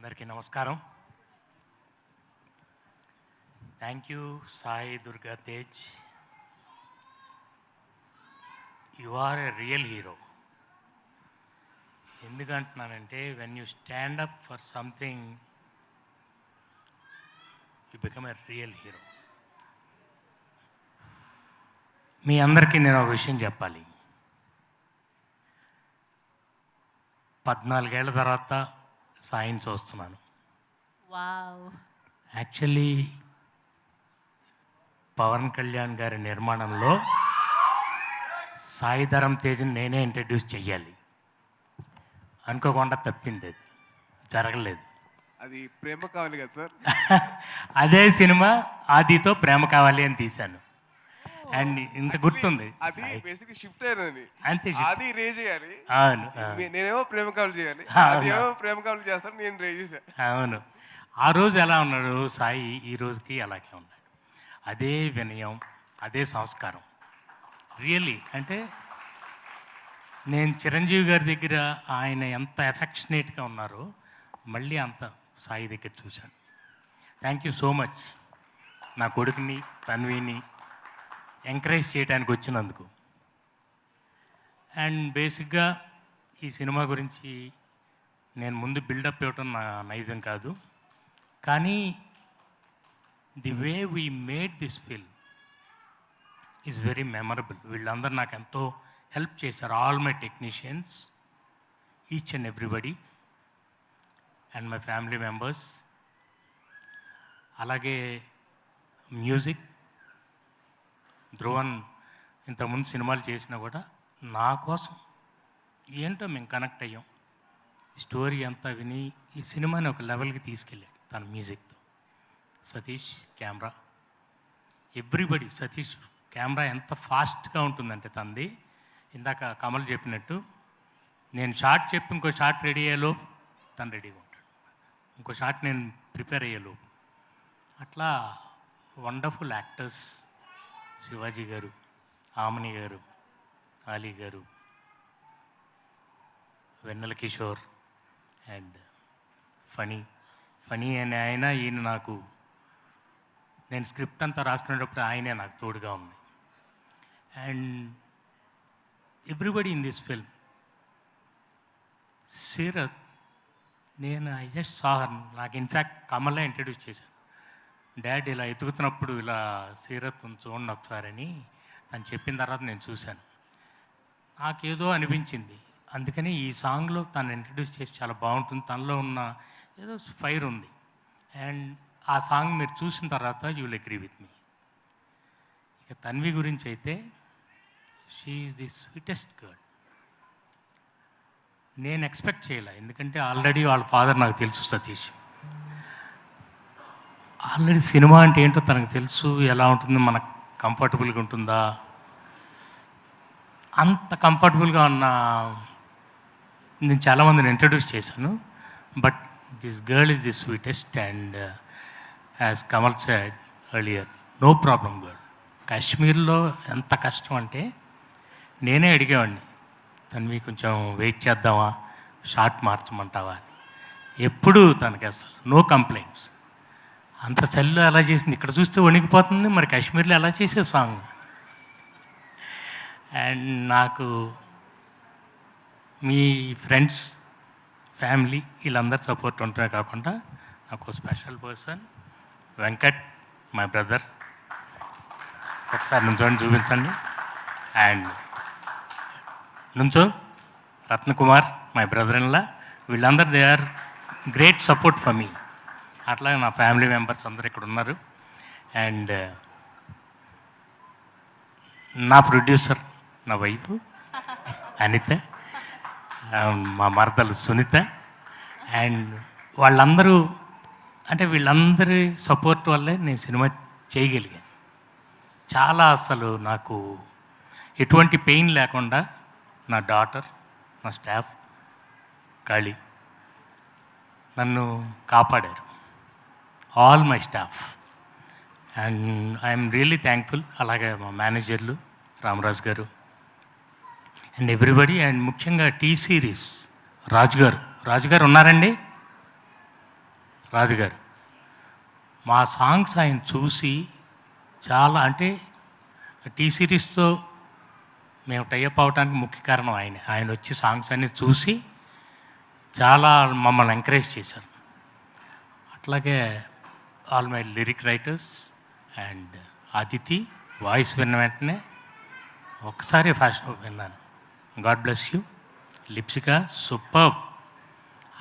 అందరికీ నమస్కారం. Thank you Sai Durga Tej. You are a real hero. ఎందుకంటున్నానంటే when you stand up for something you become a real hero. మీ అందరికీ నేను ఒక విషయం చెప్పాలి. 14 ఏళ్ల తర్వాత సాయిని చూస్తున్నాను. యాక్చువల్లీ పవన్ కళ్యాణ్ గారి నిర్మాణంలో సాయి ధరమ్ తేజ్ని నేనే ఇంట్రడ్యూస్ చెయ్యాలి అనుకోకుండా తప్పింది. అది జరగలేదు. అది ప్రేమ కావాలి కదా సార్. అదే సినిమా ఆదితో ప్రేమ కావాలి అని తీశాను. అండ్ ఇంత గుర్తుంది, అది బేసిక్లీ షిఫ్ట్ అయినది. అంతే. అది రే చేయాలి, అవును. నేనేమో ప్రేమ కావాలి చేయాలి, అదేమో ప్రేమ కావాలి చేస్తాను, నేను రే చేశాను. అవును. ఆ రోజు ఎలా ఉన్నాడు సాయి, ఈ రోజుకి అలాగే ఉన్నాడు. అదే వినయం, అదే సంస్కారం. రియల్లీ అంటే నేను చిరంజీవి గారి దగ్గర ఆయన ఎంత ఎఫెక్షనేట్గా ఉన్నారో మళ్ళీ అంత సాయి దగ్గర చూశాను. థ్యాంక్ యూ సో మచ్ నా కొడుకుని తన్విని ఎంకరేజ్ చేయడానికి వచ్చినందుకు. అండ్ బేసిక్గా ఈ సినిమా గురించి నేను ముందు బిల్డప్ ఇవ్వటం నా నైజం కాదు, కానీ the way we made this film is very memorable. వీళ్ళందరూ నాకు ఎంతో హెల్ప్ చేశారు. All my technicians, each and everybody, and my family members. అలాగే మ్యూజిక్, ధ్రువన్ ఇంతకుముందు సినిమాలు చేసినా కూడా నా కోసం ఏంటో మేము కనెక్ట్ అయ్యాం. స్టోరీ అంతా విని ఈ సినిమాని ఒక లెవెల్కి తీసుకెళ్ళాడు తన మ్యూజిక్తో. Satish camera, everybody. Satish camera ఎంత ఫాస్ట్గా ఉంటుందంటే తనది. ఇందాక కమల్ చెప్పినట్టు నేను షార్ట్ చెప్పి ఇంకో షార్ట్ రెడీ అయ్యేలోపు తను రెడీగా ఉంటాడు, ఇంకో షార్ట్ నేను ప్రిపేర్ అయ్యేలోపు. అట్లా వండర్ఫుల్ యాక్టర్స్. శివాజీ గారు, ఆమని గారు, ఆలీ గారు, వెన్నెల కిషోర్, అండ్ ఫనీ అనే ఆయన. ఈయన నాకు, నేను స్క్రిప్ట్ అంతా రాసుకునేటప్పుడు ఆయనే నాకు తోడుగా ఉంది. And everybody in this film. Seerat, నేను ఐ జస్ట్ సా హర్. నాకు ఇన్ఫ్యాక్ట్ కమల్లా ఇంట్రడ్యూస్ చేశాను. డాడ్ ఇలా ఎతుకుతున్నప్పుడు ఇలా సీరత్ చూడండి ఒకసారి అని తను చెప్పిన తర్వాత నేను చూశాను. నాకేదో అనిపించింది. అందుకని ఈ సాంగ్లో తను ఇంట్రడ్యూస్ చేసి చాలా బాగుంటుంది. తనలో ఉన్న ఏదో ఫైర్ ఉంది. అండ్ ఆ సాంగ్ మీరు చూసిన తర్వాత you will agree with me. ఇక తన్వి గురించి అయితే, she is the sweetest girl. నేను ఎక్స్పెక్ట్ చేయలే, ఎందుకంటే ఆల్రెడీ వాళ్ళ ఫాదర్ నాకు తెలుసు సతీష్. ఆల్రెడీ సినిమా అంటే ఏంటో తనకు తెలుసు, ఎలా ఉంటుంది, మనకు కంఫర్టబుల్గా ఉంటుందా. అంత కంఫర్టబుల్గా ఉన్న నేను చాలామందిని ఇంట్రడ్యూస్ చేశాను. But this girl is the sweetest. And as Kamal said earlier, no problem girl. కాశ్మీర్లో ఎంత కష్టం అంటే నేనే అడిగేవాడిని, తనవి కొంచెం వెయిట్ చేద్దామా, షార్ట్ మార్చమంటావా అని. ఎప్పుడూ తనకి అసలు నో కంప్లైంట్స్. అంత చలిలో ఎలా చేసింది, ఇక్కడ చూస్తే వణికిపోతుంది, మరి కాశ్మీర్లో ఎలా చేసే సాంగ్. అండ్ నాకు మీ ఫ్రెండ్స్, ఫ్యామిలీ వీళ్ళందరూ సపోర్ట్ ఉంటమే కాకుండా నాకు special person Venkat, my brother. ఒకసారి నుంచోని చూపించండి. అండ్ నుంచో Ratnakumar, my brother in law. వీళ్ళందరూ they are great support for me. అట్లాగే నా ఫ్యామిలీ మెంబర్స్ అందరు ఇక్కడ ఉన్నారు. అండ్ నా ప్రొడ్యూసర్, నా వైఫ్ అనిత, మా మరదలు సునీత. అండ్ వాళ్ళందరూ, అంటే వీళ్ళందరి సపోర్ట్ వల్లే నేను సినిమా చేయగలిగాను. చాలా అసలు నాకు ఎటువంటి పెయిన్ లేకుండా నా డాటర్, నా స్టాఫ్, కాళీ నన్ను కాపాడారు. All my staff. And I'm really thankful. అలాగే మా మేనేజర్లు రామరాజ్ గారు అండ్ ఎవ్రీబడి. అండ్ ముఖ్యంగా టీ సిరీస్ రాజుగారు ఉన్నారండి. రాజుగారు. మా సాంగ్స్ ఆయన చూసి చాలా అంటే టీ సిరీస్తో మేము టైఅప్ అవడానికి ముఖ్య కారణం ఆయన. ఆయన వచ్చి సాంగ్స్ అన్ని చూసి చాలా మమ్మల్ని ఎంకరేజ్ చేశారు. అట్లాగే all my lyric writers and Aditi voice విన్న వెంటనే ఒక్కసారి ఫాస్ట్ విన్నాను. God bless you. Lipsika superb.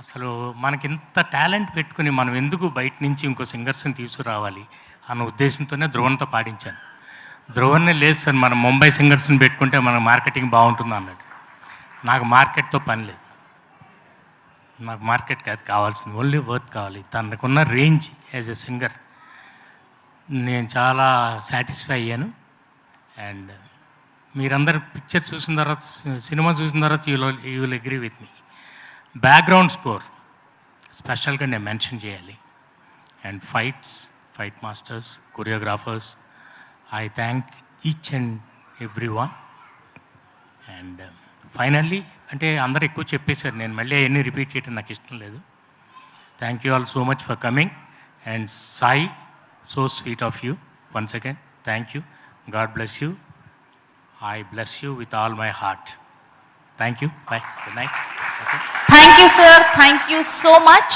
అసలు మనకి ఇంత టాలెంట్ పెట్టుకుని మనం ఎందుకు బయట నుంచి ఇంకో సింగర్స్ని తీసుకురావాలి అన్న ఉద్దేశంతోనే ధ్రువన్తో పాడించాను. ధ్రువన్నే లేదు సార్, మనం ముంబై సింగర్స్ని పెట్టుకుంటే మన మార్కెటింగ్ బాగుంటుంది అన్నాడు. నాకు మార్కెట్తో పని లేదు, నాకు మార్కెట్ కాదు కావాల్సింది, ఓన్లీ వర్త్ కావాలి. తనకున్న రేంజ్ యాజ్ ఎ సింగర్ నేను చాలా సాటిస్ఫై అయ్యాను. అండ్ మీరందరు పిక్చర్ చూసిన తర్వాత, సినిమా చూసిన తర్వాత you will agree with me. Background score స్పెషల్గా నేను మెన్షన్ చేయాలి. And fight masters, choreographers, I thank each and every one. And finally అంటే అందరు ఎక్కువ చెప్పేశారు, నేను మళ్ళీ అవన్నీ రిపీట్ చేయడం నాకు ఇష్టం లేదు. Thank you all so much for coming. And Sai, so sweet of you. Once again thank you. God bless you. I bless you with all my heart. Thank you. Bye. Good night. Okay. Thank you, sir. Thank you so much.